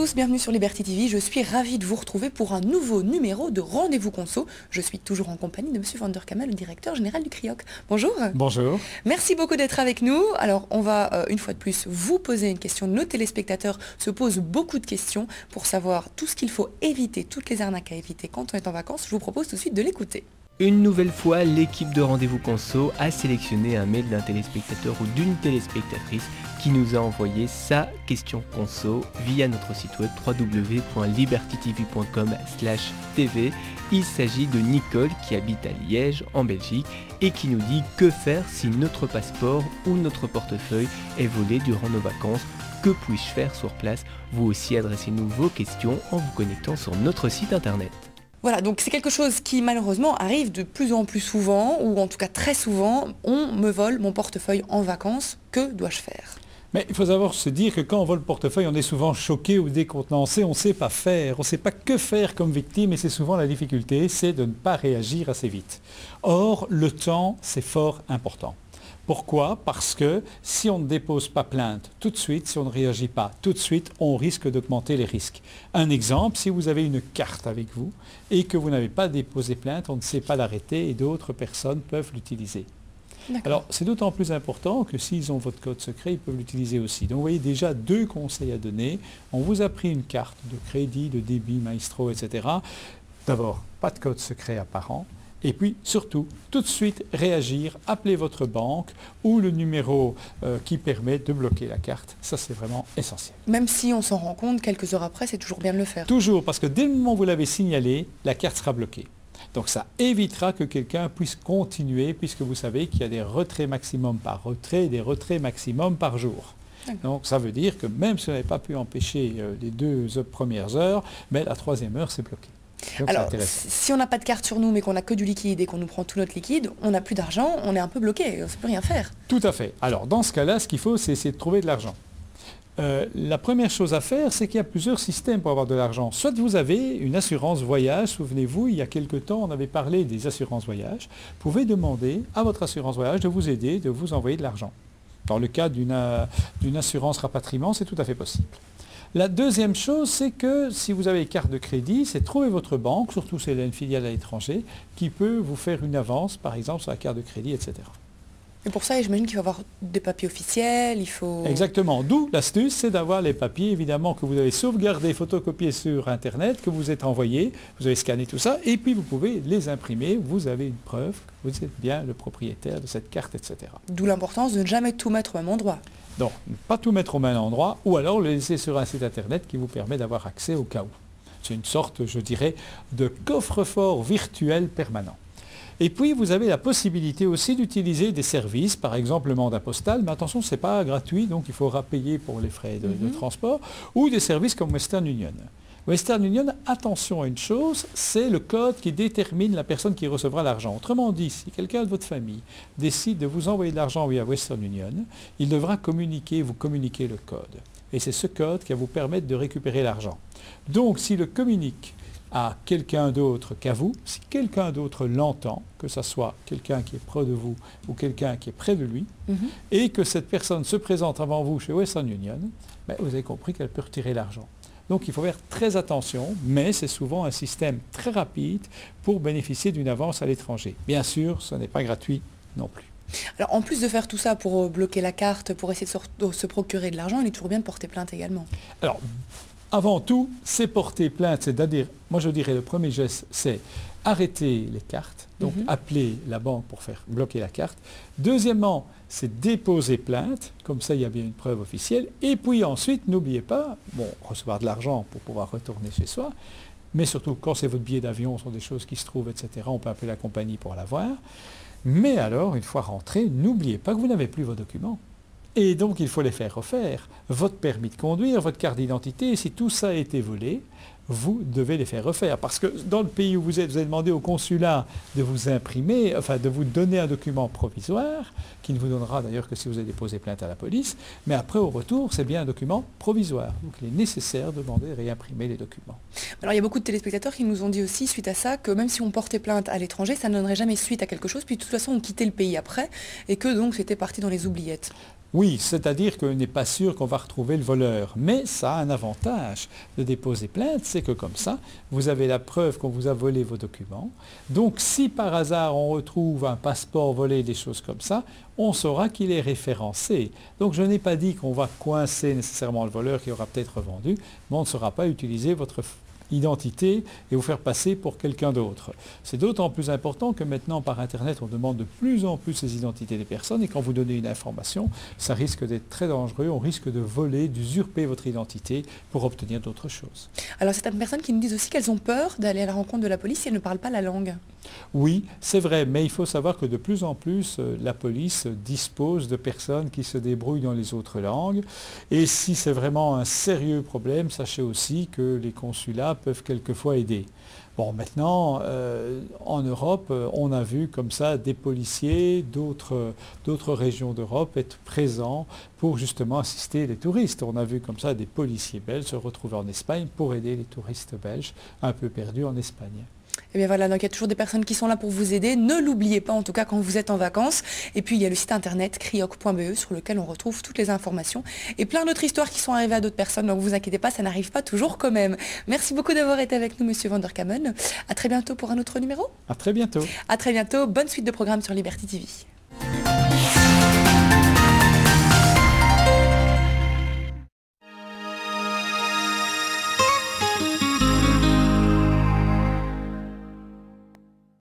tous, bienvenue sur Liberty TV. Je suis ravie de vous retrouver pour un nouveau numéro de Rendez-vous Conso. Je suis toujours en compagnie de Monsieur Van der Kamel, le directeur général du CRIOC. Bonjour. Bonjour. Merci beaucoup d'être avec nous. Alors, on va une fois de plus vous poser une question. Nos téléspectateurs se posent beaucoup de questions pour savoir tout ce qu'il faut éviter, toutes les arnaques à éviter quand on est en vacances. Je vous propose tout de suite de l'écouter. Une nouvelle fois, l'équipe de Rendez-vous Conso a sélectionné un mail d'un téléspectateur ou d'une téléspectatrice qui nous a envoyé sa question conso via notre site web www.libertytv.com/tv. Il s'agit de Nicole qui habite à Liège, en Belgique, et qui nous dit que faire si notre passeport ou notre portefeuille est volé durant nos vacances. Que puis-je faire sur place? Vous aussi adressez-nous vos questions en vous connectant sur notre site internet. Voilà, donc c'est quelque chose qui malheureusement arrive de plus en plus souvent, ou en tout cas très souvent. On me vole mon portefeuille en vacances, que dois-je faire? Mais il faut savoir se dire que quand on vole le portefeuille, on est souvent choqué ou décontenancé, on ne sait pas faire, on ne sait pas que faire comme victime, et c'est souvent la difficulté, c'est de ne pas réagir assez vite. Or, le temps, c'est fort important. Pourquoi? Parce que si on ne dépose pas plainte tout de suite, si on ne réagit pas tout de suite, on risque d'augmenter les risques. Un exemple, si vous avez une carte avec vous et que vous n'avez pas déposé plainte, on ne sait pas l'arrêter et d'autres personnes peuvent l'utiliser. Alors, c'est d'autant plus important que s'ils ont votre code secret, ils peuvent l'utiliser aussi. Donc, vous voyez déjà deux conseils à donner. On vous a pris une carte de crédit, de débit, Maestro, etc. D'abord, pas de code secret apparent. Et puis, surtout, tout de suite réagir, appeler votre banque ou le numéro qui permet de bloquer la carte. Ça, c'est vraiment essentiel. Même si on s'en rend compte quelques heures après, c'est toujours bien de le faire. Toujours, parce que dès le moment où vous l'avez signalé, la carte sera bloquée. Donc ça évitera que quelqu'un puisse continuer, puisque vous savez qu'il y a des retraits maximum par retrait et des retraits maximum par jour. Donc ça veut dire que même si on n'avait pas pu empêcher les deux premières heures, mais la troisième heure, c'est bloqué. Donc, alors, si on n'a pas de carte sur nous, mais qu'on n'a que du liquide et qu'on nous prend tout notre liquide, on n'a plus d'argent, on est un peu bloqué, on ne peut rien faire. Tout à fait. Alors, dans ce cas-là, ce qu'il faut, c'est essayer de trouver de l'argent. La première chose à faire, c'est qu'il y a plusieurs systèmes pour avoir de l'argent. Soit vous avez une assurance voyage, souvenez-vous, il y a quelque temps, on avait parlé des assurances voyage. Vous pouvez demander à votre assurance voyage de vous aider, de vous envoyer de l'argent. Dans le cas d'une assurance rapatriement, c'est tout à fait possible. La deuxième chose, c'est que si vous avez carte de crédit, c'est trouver votre banque, surtout si elle a une filiale à l'étranger, qui peut vous faire une avance, par exemple, sur la carte de crédit, etc. Et pour ça, j'imagine qu'il faut avoir des papiers officiels, il faut... Exactement. D'où l'astuce, c'est d'avoir les papiers, évidemment, que vous avez sauvegardés, photocopiés sur Internet, que vous êtes envoyés, vous avez scanné tout ça, et puis vous pouvez les imprimer, vous avez une preuve que vous êtes bien le propriétaire de cette carte, etc. D'où l'importance de ne jamais tout mettre au même endroit. Donc, pas tout mettre au même endroit, ou alors le laisser sur un site Internet qui vous permet d'avoir accès au cas où. C'est une sorte, je dirais, de coffre-fort virtuel permanent. Et puis, vous avez la possibilité aussi d'utiliser des services, par exemple le mandat postal, mais attention, ce n'est pas gratuit, donc il faudra payer pour les frais de transport, ou des services comme Western Union. Western Union, attention à une chose, c'est le code qui détermine la personne qui recevra l'argent. Autrement dit, si quelqu'un de votre famille décide de vous envoyer de l'argent via Western Union, il devra vous communiquer le code. Et c'est ce code qui va vous permettre de récupérer l'argent. Donc, s'il le communique à quelqu'un d'autre qu'à vous, si quelqu'un d'autre l'entend, que ce soit quelqu'un qui est près de vous ou quelqu'un qui est près de lui, et que cette personne se présente avant vous chez Western Union, ben, vous avez compris qu'elle peut retirer l'argent. Donc il faut faire très attention, mais c'est souvent un système très rapide pour bénéficier d'une avance à l'étranger. Bien sûr, ce n'est pas gratuit non plus. Alors en plus de faire tout ça pour bloquer la carte, pour essayer de se procurer de l'argent, il est toujours bien de porter plainte également. Alors, avant tout, c'est porter plainte, c'est-à-dire, moi je dirais le premier geste, c'est arrêter les cartes, donc appeler la banque pour faire bloquer la carte. Deuxièmement, c'est déposer plainte, comme ça il y a bien une preuve officielle. Et puis ensuite, n'oubliez pas, recevoir de l'argent pour pouvoir retourner chez soi, mais surtout quand c'est votre billet d'avion, ce sont des choses qui se trouvent, etc., on peut appeler la compagnie pour l'avoir. Mais alors, une fois rentré, n'oubliez pas que vous n'avez plus vos documents. Et donc, il faut les faire refaire. Votre permis de conduire, votre carte d'identité, si tout ça a été volé, vous devez les faire refaire. Parce que dans le pays où vous êtes, vous avez demandé au consulat de vous imprimer, enfin de vous donner un document provisoire, qui ne vous donnera d'ailleurs que si vous avez déposé plainte à la police, mais après au retour, c'est bien un document provisoire. Donc il est nécessaire de demander de réimprimer les documents. Alors il y a beaucoup de téléspectateurs qui nous ont dit aussi, suite à ça, que même si on portait plainte à l'étranger, ça ne donnerait jamais suite à quelque chose, puis de toute façon on quittait le pays après, et que donc c'était parti dans les oubliettes. Oui, c'est-à-dire qu'on n'est pas sûr qu'on va retrouver le voleur. Mais ça a un avantage de déposer plainte, c'est que comme ça, vous avez la preuve qu'on vous a volé vos documents. Donc si par hasard on retrouve un passeport volé, des choses comme ça, on saura qu'il est référencé. Donc je n'ai pas dit qu'on va coincer nécessairement le voleur qui aura peut-être vendu, mais on ne saura pas utiliser votre identité et vous faire passer pour quelqu'un d'autre. C'est d'autant plus important que maintenant par Internet on demande de plus en plus les identités des personnes et quand vous donnez une information, ça risque d'être très dangereux, on risque de voler, d'usurper votre identité pour obtenir d'autres choses. Alors certaines personnes qui nous disent aussi qu'elles ont peur d'aller à la rencontre de la police si elles ne parlent pas la langue. Oui, c'est vrai, mais il faut savoir que de plus en plus, la police dispose de personnes qui se débrouillent dans les autres langues. Et si c'est vraiment un sérieux problème, sachez aussi que les consulats peuvent quelquefois aider. Bon, maintenant, en Europe, on a vu comme ça des policiers d'autres régions d'Europe être présents pour justement assister les touristes. On a vu comme ça des policiers belges se retrouver en Espagne pour aider les touristes belges un peu perdus en Espagne. Et bien voilà, donc il y a toujours des personnes qui sont là pour vous aider. Ne l'oubliez pas, en tout cas, quand vous êtes en vacances. Et puis, il y a le site internet crioc.be sur lequel on retrouve toutes les informations et plein d'autres histoires qui sont arrivées à d'autres personnes. Donc, vous inquiétez pas, ça n'arrive pas toujours quand même. Merci beaucoup d'avoir été avec nous, Monsieur Vanderkamen. À très bientôt pour un autre numéro. À très bientôt. À très bientôt. Bonne suite de programmes sur Liberty TV.